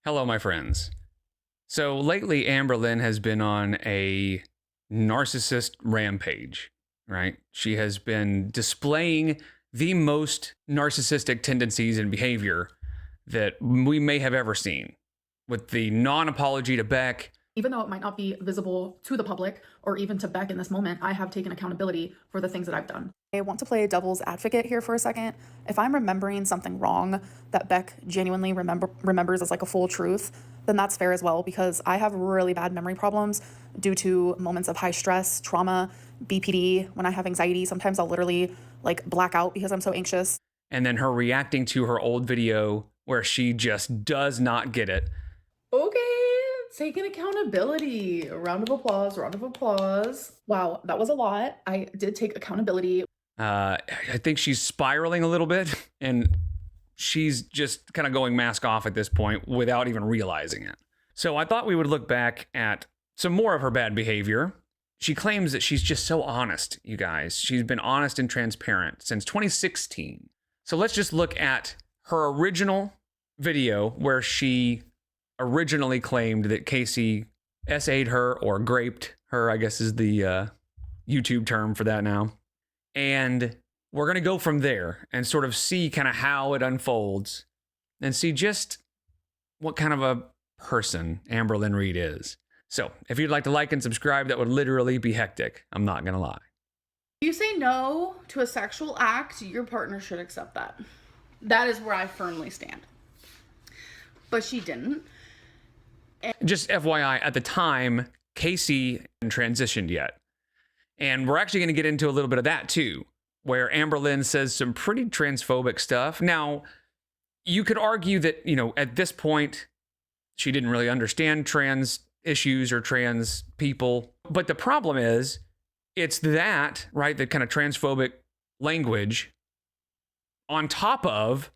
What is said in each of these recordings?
Hello, my friends. So lately, Amberlynn has been on a narcissist rampage, right? She has been displaying the most narcissistic tendencies and behavior that we may have ever seen, with the non apology to Beck. Even though it might not be visible to the public or even to Beck in this moment, I have taken accountability for the things that I've done. I want to play devil's advocate here for a second. If I'm remembering something wrong that Beck genuinely remembers as like a full truth, then that's fair as well, because I have really bad memory problems due to moments of high stress, trauma, BPD. When I have anxiety, sometimes I'll literally like black out because I'm so anxious. And then her reacting to her old video where she just does not get it. Okay, taking accountability. A round of applause, round of applause. Wow, that was a lot. I did take accountability. I think she's spiraling a little bit, and she's just kind of going mask off at this point without even realizing it. So I thought we would look back at some more of her bad behavior. She claims that she's just so honest, you guys. She's been honest and transparent since 2016. So let's just look at her original video where she originally claimed that Casey SA'd her or graped her, I guess is the YouTube term for that now. And we're going to go from there and sort of see kind of how it unfolds and see just what kind of a person Amberlynn Reed is. So if you'd like to like and subscribe, that would literally be hectic. I'm not going to lie. If you say no to a sexual act, your partner should accept that. That is where I firmly stand. But she didn't. Just FYI, at the time, Casey hadn't transitioned yet. And we're actually going to get into a little bit of that too, where Amberlynn says some pretty transphobic stuff. Now, you could argue that, at this point, she didn't really understand trans issues or trans people. But the problem is, it's that, right, the kind of transphobic language on top of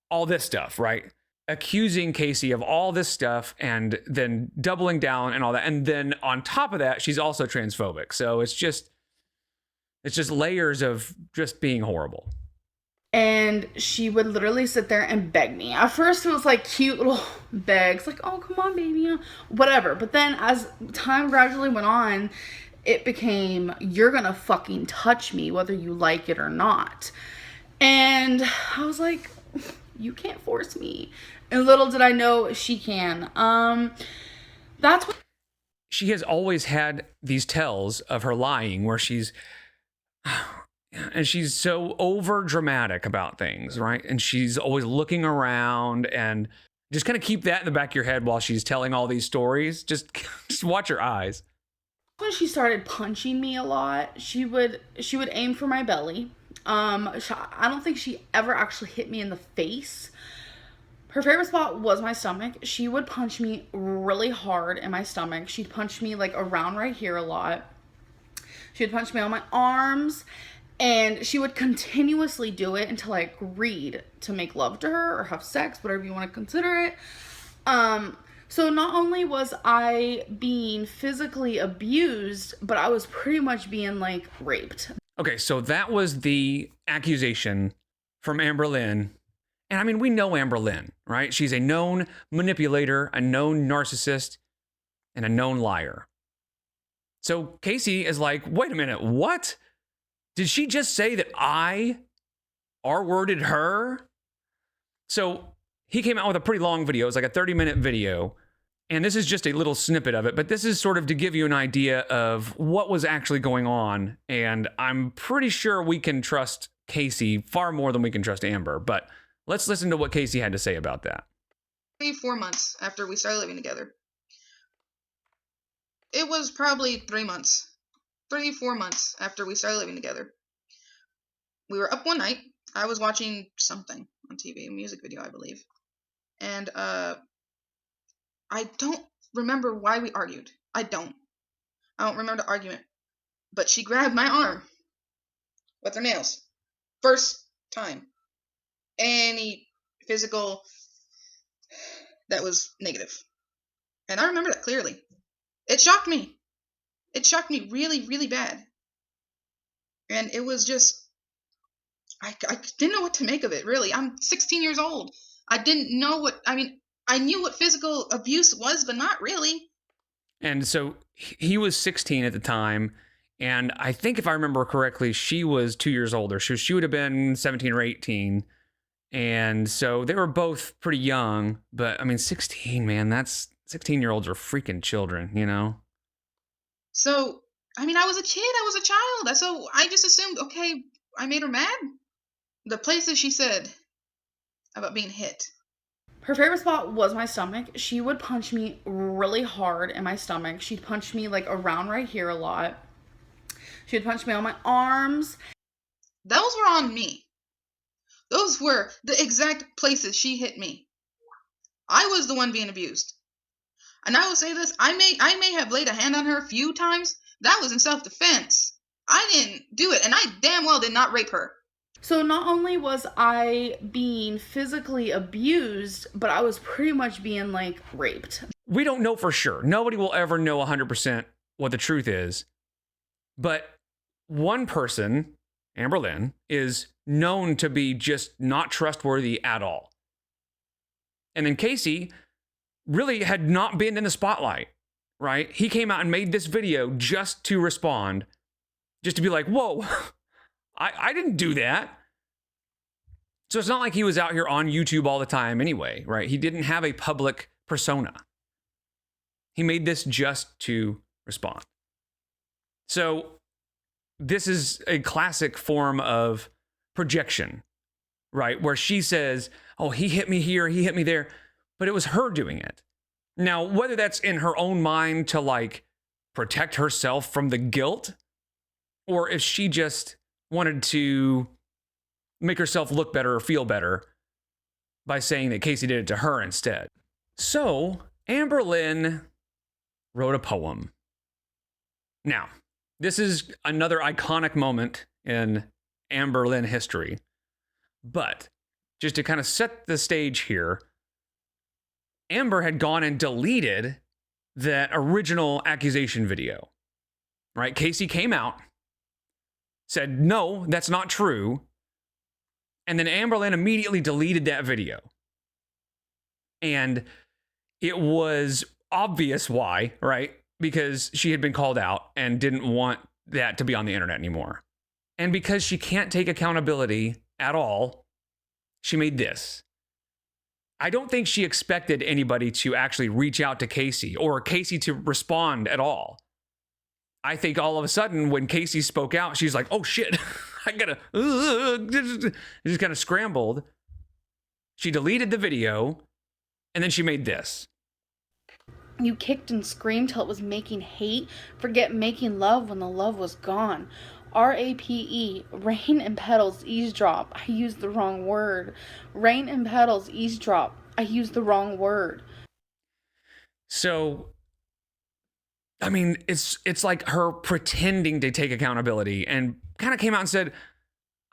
all this stuff, right? Accusing Casey of all this stuff and then doubling down and all that. And then on top of that, she's also transphobic. So it's just layers of just being horrible. And she would literally sit there and beg me. At first it was like cute little begs, like, oh, come on, baby, whatever. But then as time gradually went on, it became, you're gonna fucking touch me whether you like it or not. And I was like, you can't force me. And little did I know she can. That's what she has always had these tells of her lying where she's so over dramatic about things, right? And she's always looking around, and just kind of keep that in the back of your head while she's telling all these stories. Just watch her eyes. when she started punching me a lot. She would aim for my belly. I don't think she ever actually hit me in the face. Her favorite spot was my stomach. She would punch me really hard in my stomach. She'd punch me like around right here a lot. She would punch me on my arms, and she would continuously do it until I agreed to make love to her or have sex, whatever you want to consider it. So not only was I being physically abused, but I was pretty much being like raped. Okay, so that was the accusation from Amberlynn. And I mean, we know Amberlynn, right? She's a known manipulator, a known narcissist, and a known liar. So Casey is like, wait a minute, what? Did she just say that I R-worded her? So he came out with a pretty long video. It's like a 30-minute video. And this is just a little snippet of it, but this is sort of to give you an idea of what was actually going on. And I'm pretty sure we can trust Casey far more than we can trust Amber. But let's listen to what Casey had to say about that. 4 months after we started living together. It was probably 3 months. 4 months after we started living together. We were up one night. I was watching something on TV, a music video, I believe. And I don't remember why we argued. I don't remember the argument. But she grabbed my arm with her nails. First time. Any physical that was negative. And I remember that clearly. It shocked me. It shocked me really, really bad. And it was just, I didn't know what to make of it, really. I'm 16 years old. I didn't know I knew what physical abuse was, but not really. And so he was 16 at the time. And I think if I remember correctly, she was 2 years older. So she would have been 17 or 18. And so they were both pretty young. But I mean, 16, man, 16-year-olds are freaking children, you know? So, I mean, I was a kid. I was a child. So I just assumed, okay, I made her mad. The places she said about being hit. Her favorite spot was my stomach. She would punch me really hard in my stomach. She'd punch me like around right here a lot. She'd punch me on my arms. Those were on me. Those were the exact places she hit me. I was the one being abused. And I will say this, I may have laid a hand on her a few times. That was in self-defense. I didn't do it, and I damn well did not rape her. So not only was I being physically abused, but I was pretty much being like raped. We don't know for sure. Nobody will ever know 100% what the truth is. But one person, Amberlynn, is known to be just not trustworthy at all. And then Casey really had not been in the spotlight, right? He came out and made this video just to respond, just to be like, whoa, I didn't do that. So it's not like he was out here on YouTube all the time anyway, right? He didn't have a public persona. He made this just to respond. So this is a classic form of projection, right? Where she says, oh, he hit me here, he hit me there, but it was her doing it. Now, whether that's in her own mind to like protect herself from the guilt, or if she just wanted to make herself look better or feel better by saying that Casey did it to her instead. So Amberlynn wrote a poem. Now, this is another iconic moment in Amberlynn history, but just to kind of set the stage here, Amber had gone and deleted that original accusation video, right? Casey came out, said, no, that's not true. And then Amberlynn immediately deleted that video. And it was obvious why, right? Because she had been called out and didn't want that to be on the internet anymore. And because she can't take accountability at all, she made this. I don't think she expected anybody to actually reach out to Casey or Casey to respond at all. I think all of a sudden when Casey spoke out, she's like, oh shit, I gotta, just kind of scrambled. She deleted the video and then she made this. You kicked and screamed till it was making hate. Forget making love when the love was gone. RAPE, rain and petals, eavesdrop. I used the wrong word. Rain and petals, eavesdrop. I used the wrong word. So, I mean, it's like her pretending to take accountability and kind of came out and said,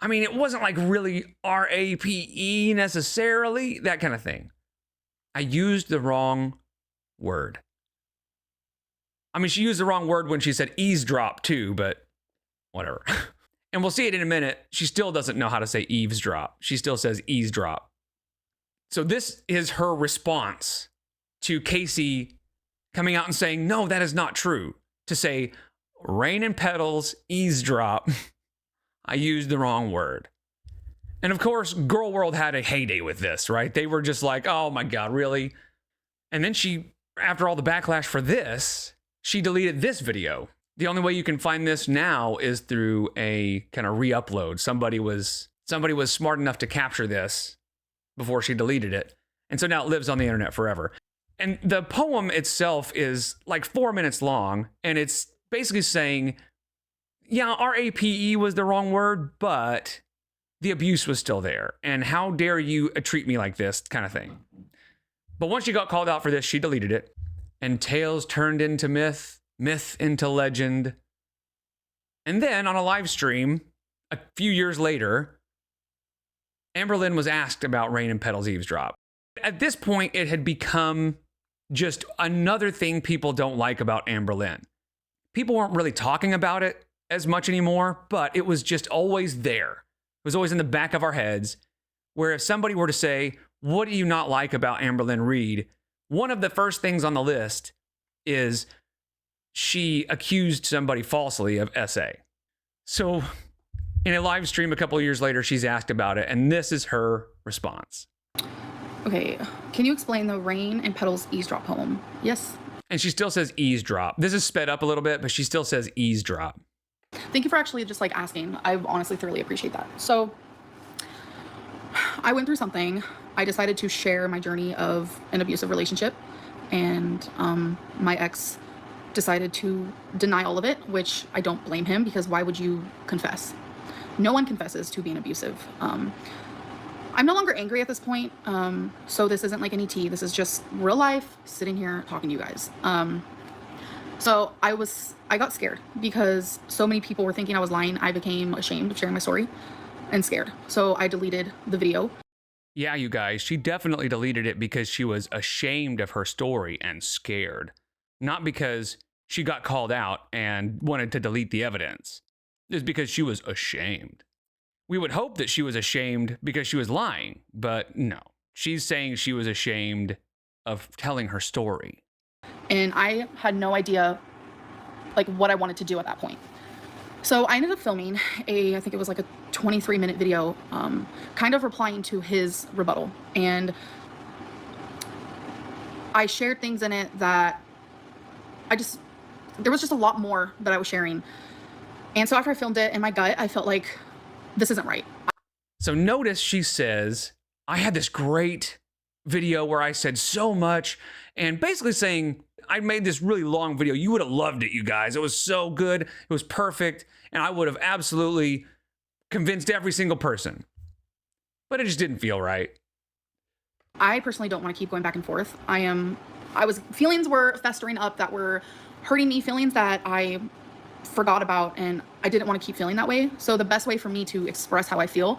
I mean, it wasn't like really RAPE necessarily, that kind of thing. I used the wrong word. I mean, she used the wrong word when she said eavesdrop too, but whatever. And we'll see it in a minute. She still doesn't know how to say eavesdrop. She still says eavesdrop. So this is her response to Casey coming out and saying, no, that is not true. To say, rain and petals, eavesdrop. I used the wrong word. And of course, gorlworld had a heyday with this, right? They were just like, oh my God, really? And then she, after all the backlash for this, she deleted this video. The only way you can find this now is through a kind of re-upload. Somebody was smart enough to capture this before she deleted it. And so now it lives on the internet forever. And the poem itself is like 4 minutes long. And it's basically saying, yeah, RAPE was the wrong word, but the abuse was still there. And how dare you treat me like this kind of thing. But once she got called out for this, she deleted it. And tales turned into myth, myth into legend. And then on a live stream, a few years later, Amberlynn was asked about Rain and Petals eavesdrop. At this point, it had become just another thing people don't like about Amberlynn. People weren't really talking about it as much anymore, but it was just always there. It was always in the back of our heads, where if somebody were to say, what do you not like about Amberlynn Reed? One of the first things on the list is she accused somebody falsely of SA. So in a live stream a couple of years later, she's asked about it, and this is her response. Okay, can you explain the Rain and Petals eavesdrop poem? Yes. And she still says eavesdrop. This is sped up a little bit, but she still says eavesdrop. Thank you for actually just like asking. I honestly thoroughly appreciate that. So I went through something. I decided to share my journey of an abusive relationship, and my ex decided to deny all of it, which I don't blame him, because why would you confess? No one confesses to being abusive. I'm no longer angry at this point, so this isn't like any tea. This is just real life, sitting here talking to you guys. So I got scared because so many people were thinking I was lying. I became ashamed of sharing my story and scared. So I deleted the video. Yeah, you guys, she definitely deleted it because she was ashamed of her story and scared. Not because she got called out and wanted to delete the evidence. It's because she was ashamed. We would hope that she was ashamed because she was lying, but no. She's saying she was ashamed of telling her story. And I had no idea like what I wanted to do at that point. So I ended up filming I think it was like a 23-minute video, kind of replying to his rebuttal. And I shared things in it that there was just a lot more that I was sharing. And so after I filmed it, in my gut, I felt like this isn't right. So notice she says, I had this great video where I said so much, and basically saying, I made this really long video. You would have loved it, you guys. It was so good. It was perfect. And I would have absolutely convinced every single person. But it just didn't feel right. I personally don't want to keep going back and forth. Feelings were festering up that were hurting me, feelings that I forgot about, and I didn't want to keep feeling that way. So the best way for me to express how I feel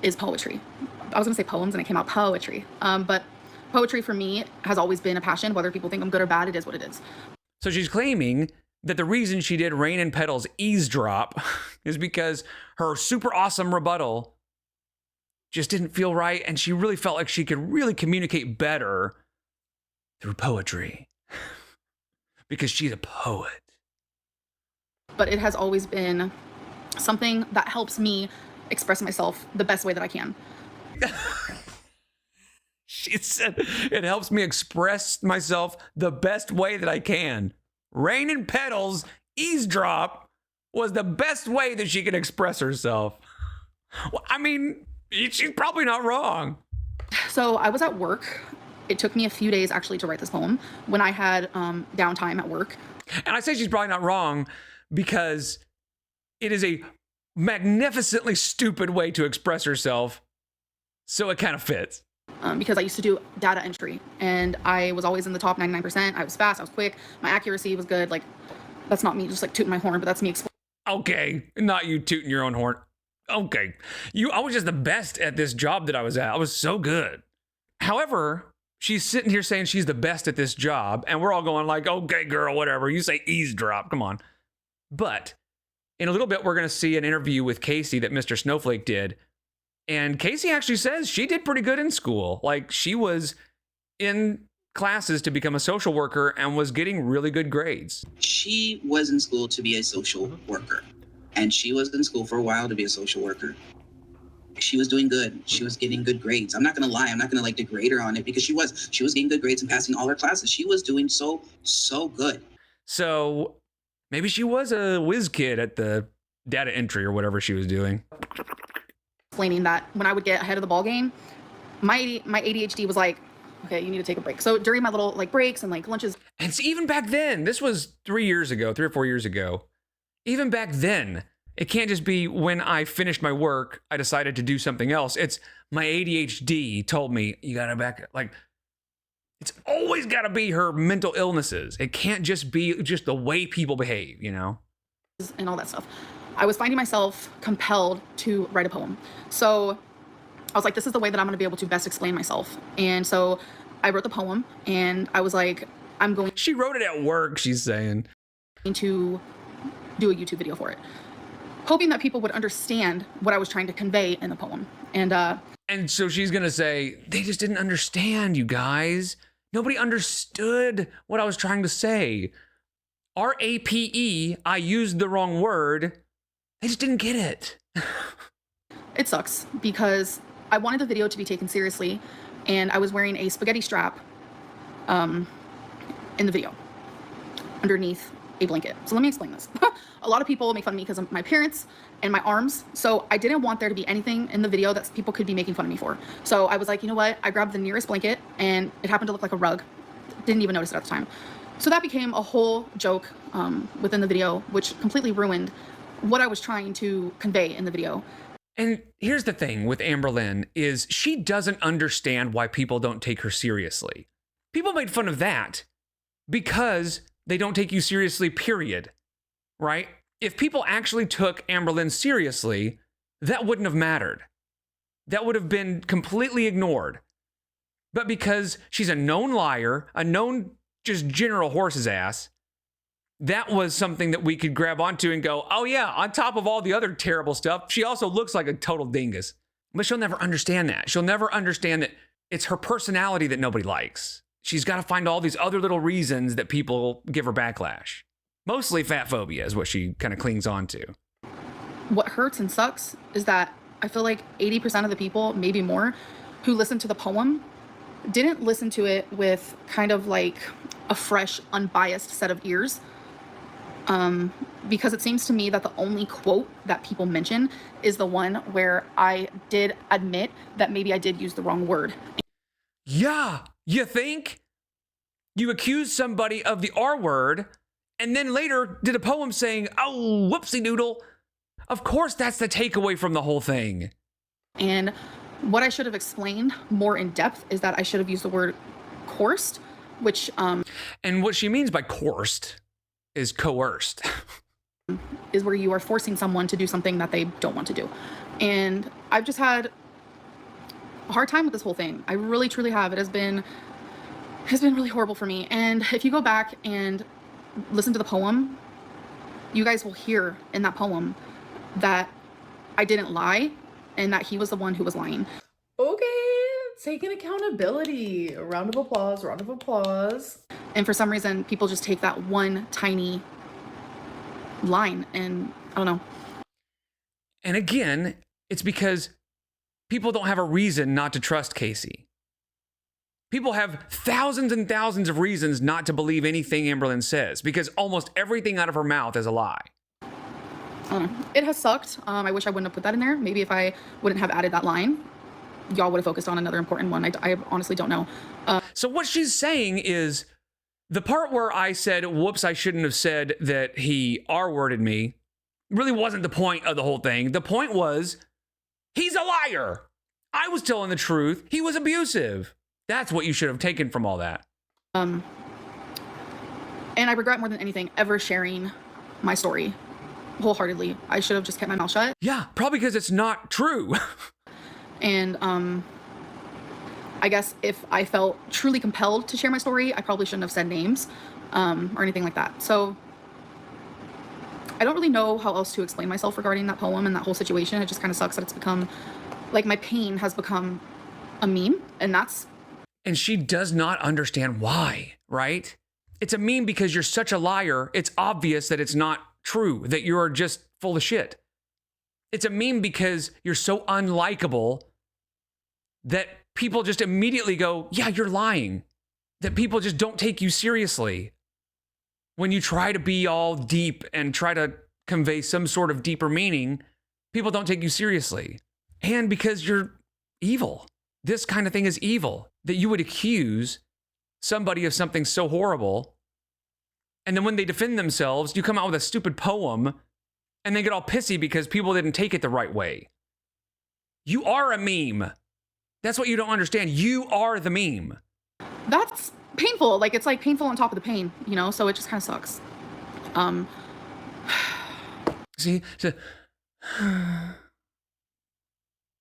is poetry. I was going to say poems and it came out poetry. But poetry for me has always been a passion. Whether people think I'm good or bad, it is what it is. So she's claiming that the reason she did Rain and Petals eavesdrop is because her super awesome rebuttal just didn't feel right, and she really felt like she could really communicate better through poetry because she's a poet. But it has always been something that helps me express myself the best way that I can. She said, it helps me express myself the best way that I can. Rain and Petals eavesdrop was the best way that she could express herself. Well, I mean, she's probably not wrong. So I was at work. It took me a few days actually to write this poem when I had downtime at work. And I say she's probably not wrong because it is a magnificently stupid way to express herself. So it kind of fits. Because I used to do data entry and I was always in the top 99%. I was fast, I was quick, my accuracy was good. Like, that's not me just like tooting my horn, but that's me Okay, not you tooting your own horn. Okay, I was just the best at this job that I was at. I was so good. However, she's sitting here saying she's the best at this job, and we're all going like, okay, girl, whatever. You say eavesdrop, come on. But in a little bit, we're going to see an interview with Casey that Mr. Snowflake did. And Casey actually says she did pretty good in school. Like, she was in classes to become a social worker and was getting really good grades. She was in school to be a social worker. And she was in school for a while to be a social worker. She was doing good. She was getting good grades. I'm not going to lie. I'm not going to degrade her on it because she was getting good grades and passing all her classes. She was doing so good. So maybe she was a whiz kid at the data entry or whatever she was doing. Explaining that when I would get ahead of the ball game, my ADHD was like, okay, you need to take a break. So during my little breaks and lunches. And see, even back then, this was 3 or 4 years ago. Even back then, it can't just be when I finished my work, I decided to do something else. It's my ADHD told me, you gotta back it. It's always gotta be her mental illnesses. It can't just be just the way people behave, you know? And all that stuff. I was finding myself compelled to write a poem. So I was like, this is the way that I'm going to be able to best explain myself. And so I wrote the poem and I was like, She wrote it at work, she's saying. To do a YouTube video for it, hoping that people would understand what I was trying to convey in the poem. And so she's going to say, they just didn't understand, you guys. Nobody understood what I was trying to say. RAPE, I used the wrong word. They just didn't get it. It sucks because I wanted the video to be taken seriously, and I was wearing a spaghetti strap in the video underneath a blanket. So let me explain this. A lot of people make fun of me because of my appearance and my arms. So I didn't want there to be anything in the video that people could be making fun of me for. So I was like, you know what? I grabbed the nearest blanket and it happened to look like a rug. Didn't even notice it at the time. So that became a whole joke within the video, which completely ruined what I was trying to convey in the video. And here's the thing with Amberlynn is she doesn't understand why people don't take her seriously. People made fun of that because they don't take you seriously, period. Right? If people actually took Amberlynn seriously, that wouldn't have mattered. That would have been completely ignored. But because she's a known liar, a known just general horse's ass, that was something that we could grab onto and go, oh yeah, on top of all the other terrible stuff, she also looks like a total dingus. But she'll never understand that. She'll never understand that it's her personality that nobody likes. She's got to find all these other little reasons that people give her backlash. Mostly fat phobia is what she kind of clings on to. What hurts and sucks is that I feel like 80% of the people, maybe more, who listened to the poem didn't listen to it with kind of like a fresh, unbiased set of ears. Because it seems to me that the only quote that people mention is the one where I did admit that maybe I did use the wrong word. Yeah, you think? You accused somebody of the R word and then later did a poem saying, oh, whoopsie doodle. Of course, that's the takeaway from the whole thing. And what I should have explained more in depth is that I should have used the word coerced, which... And what she means by coerced is coerced. is where you are forcing someone to do something that they don't want to do. And I've just had a hard time with this whole thing. I really, truly have. It has been really horrible for me. And if you go back and listen to the poem, you guys will hear in that poem that I didn't lie and that he was the one who was lying. Okay, taking accountability. A round of applause, round of applause. And for some reason, people just take that one tiny line and I don't know. And again, it's because people don't have a reason not to trust Casey. People have thousands and thousands of reasons not to believe anything Amberlynn says because almost everything out of her mouth is a lie. It has sucked. I wish I wouldn't have put that in there. Maybe if I wouldn't have added that line, y'all would have focused on another important one. I honestly don't know. So what she's saying is the part where I said, whoops, I shouldn't have said that he R-worded me really wasn't the point of the whole thing. The point was he's a liar. I was telling the truth. He was abusive. That's what you should have taken from all that. And I regret more than anything ever sharing my story wholeheartedly. I should have just kept my mouth shut. Yeah, probably because it's not true. And I guess if I felt truly compelled to share my story, I probably shouldn't have said names or anything like that. So I don't really know how else to explain myself regarding that poem and that whole situation. It just kind of sucks that it's become, like, my pain has become a meme, and that's... And she does not understand why, right? It's a meme because you're such a liar. It's obvious that it's not true, that you're just full of shit. It's a meme because you're so unlikable that people just immediately go, yeah, you're lying. That people just don't take you seriously. When you try to be all deep and try to convey some sort of deeper meaning, people don't take you seriously. And because you're evil. This kind of thing is evil. That you would accuse somebody of something so horrible, and then when they defend themselves, you come out with a stupid poem, and they get all pissy because people didn't take it the right way. You are a meme. That's what you don't understand. You are the meme. That's painful. Like, it's like painful on top of the pain, you know? So it just kind of sucks. See? So,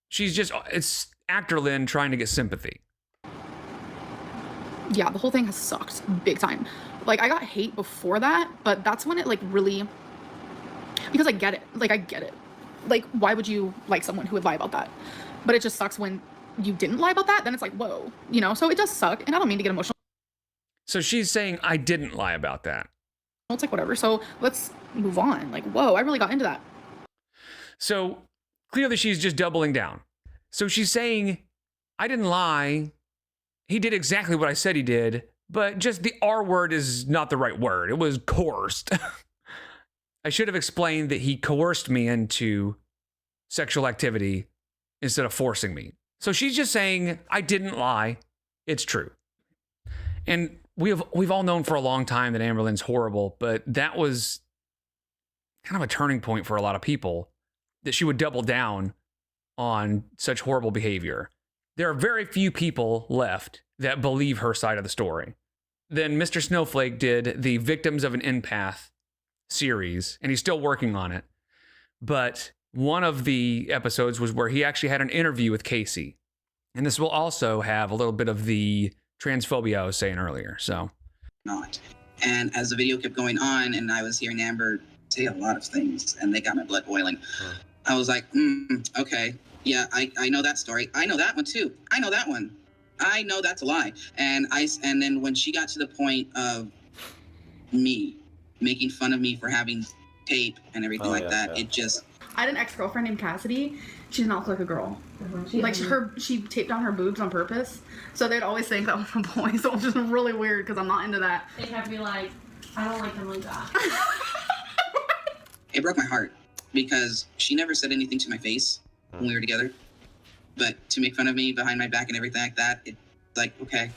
she's just, it's Actorlynn trying to get sympathy. Yeah, the whole thing has sucked big time. Like, I got hate before that, but that's when it, like, really... Because I get it. Like, I get it. Like, why would you like someone who would lie about that? but it just sucks when you didn't lie about that. Then it's like, whoa, you know? So it does suck. And I don't mean to get emotional. So she's saying, I didn't lie about that. It's like, whatever. So let's move on. Like, whoa, I really got into that. So clearly she's just doubling down. So she's saying, I didn't lie. He did exactly what I said he did, but just the R word is not the right word. It was coerced. I should have explained that he coerced me into sexual activity instead of forcing me. So she's just saying, I didn't lie. It's true. And we've all known for a long time that Amberlynn's horrible, but that was kind of a turning point for a lot of people, that she would double down on such horrible behavior. There are very few people left that believe her side of the story. Then Mr. Snowflake did the Victims of an Empath series, and he's still working on it. But one of the episodes was where he actually had an interview with Casey. And this will also have a little bit of the transphobia I was saying earlier. So, not. And as the video kept going on, and I was hearing Amber say a lot of things, and they got my blood boiling. I was like, okay, yeah, I know that story. I know that one too. I know that one. I know that's a lie. And then when she got to the point of me making fun of me for having tape and everything it just. I had an ex-girlfriend named Cassidy. She did not look like a girl. Like she taped on her boobs on purpose. So they'd always think that was a boy. So it was just really weird because I'm not into that. They'd have to be like, I don't like him like that. It broke my heart because she never said anything to my face when we were together. But to make fun of me behind my back and everything like that, it's like, okay.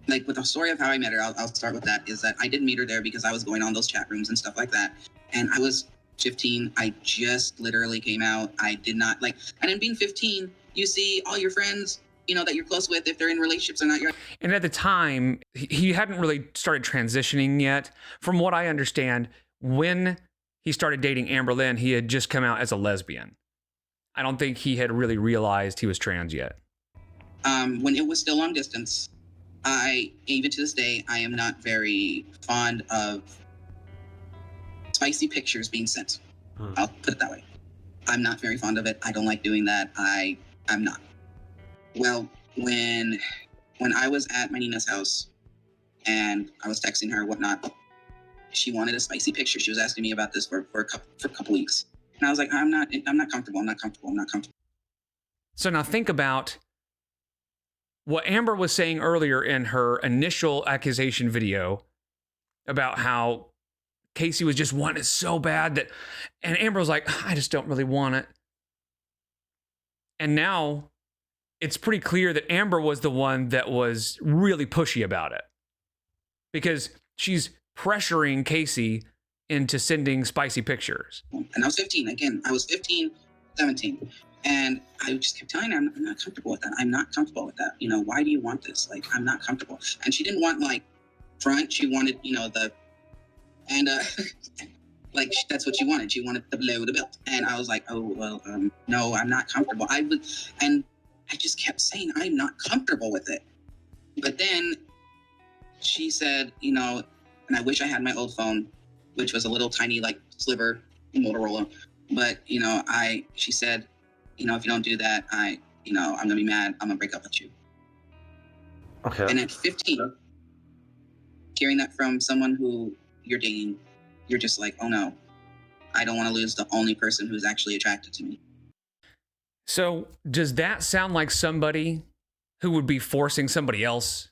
Like with the story of how I met her, I'll start with that, is that I did meet her there because I was going on those chat rooms and stuff like that. And I was 15. I just literally came out. I did not and in being 15, you see all your friends, that you're close with, if they're in relationships or not. And at the time, he hadn't really started transitioning yet. From what I understand, when he started dating Amberlynn, he had just come out as a lesbian. I don't think he had really realized he was trans yet. When it was still long distance, even to this day, I am not very fond of spicy pictures being sent. I'll put it that way. I'm not very fond of it. I don't like doing that. I'm not. Well, when I was at my Nina's house and I was texting her whatnot, she wanted a spicy picture. She was asking me about this for a couple weeks. And I was like, I'm not comfortable. I'm not comfortable. So now think about what Amber was saying earlier in her initial accusation video about how Casey was just wanting it so bad and Amber was like, I just don't really want it. And now it's pretty clear that Amber was the one that was really pushy about it, because she's pressuring Casey into sending spicy pictures. And I was 15. Again, I was 15, 17. And I just kept telling her, I'm not comfortable with that. I'm not comfortable with that. Why do you want this? I'm not comfortable. And she didn't want front. She wanted, that's what she wanted. She wanted to blow the belt. And I was like, oh, well, no, I'm not comfortable. And I just kept saying, I'm not comfortable with it. But then she said, and I wish I had my old phone, which was a little tiny, sliver Motorola. But, she said, if you don't do that, I'm going to be mad. I'm going to break up with you. Okay. And at 15, hearing that from someone who you're dating, you're just like, oh no, I don't want to lose the only person who's actually attracted to me. So does that sound like somebody who would be forcing somebody else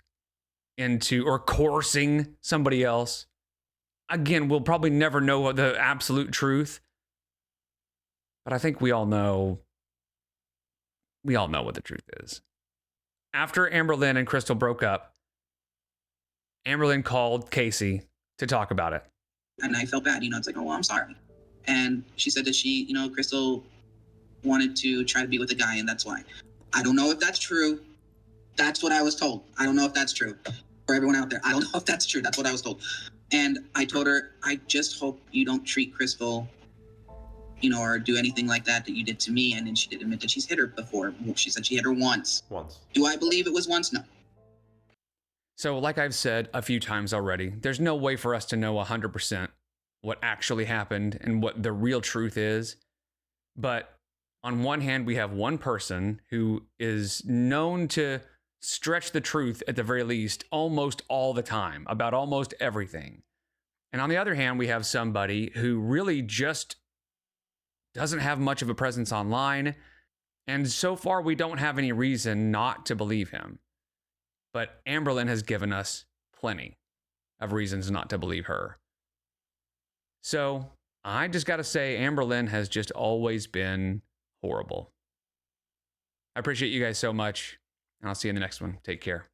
into, or coercing somebody else? Again, we'll probably never know the absolute truth, but I think we all know what the truth is. After Amberlynn and Crystal broke up, Amberlynn called Casey to talk about it. And I felt bad, it's like, oh, well, I'm sorry. And she said that she, Crystal wanted to try to be with a guy, and that's why. I don't know if that's true. That's what I was told. I don't know if that's true. For everyone out there, I don't know if that's true. That's what I was told. And I told her, I just hope you don't treat Crystal, or do anything like that you did to me. And then she did admit that she's hit her before. She said she hit her once. Do I believe it was once? No. So like I've said a few times already, there's no way for us to know 100% what actually happened and what the real truth is. But On one hand, we have one person who is known to stretch the truth at the very least almost all the time about almost everything. And on the other hand, we have somebody who really just doesn't have much of a presence online. And so far, we don't have any reason not to believe him. But Amberlynn has given us plenty of reasons not to believe her. So I just got to say, Amberlynn has just always been horrible. I appreciate you guys so much, and I'll see you in the next one. Take care.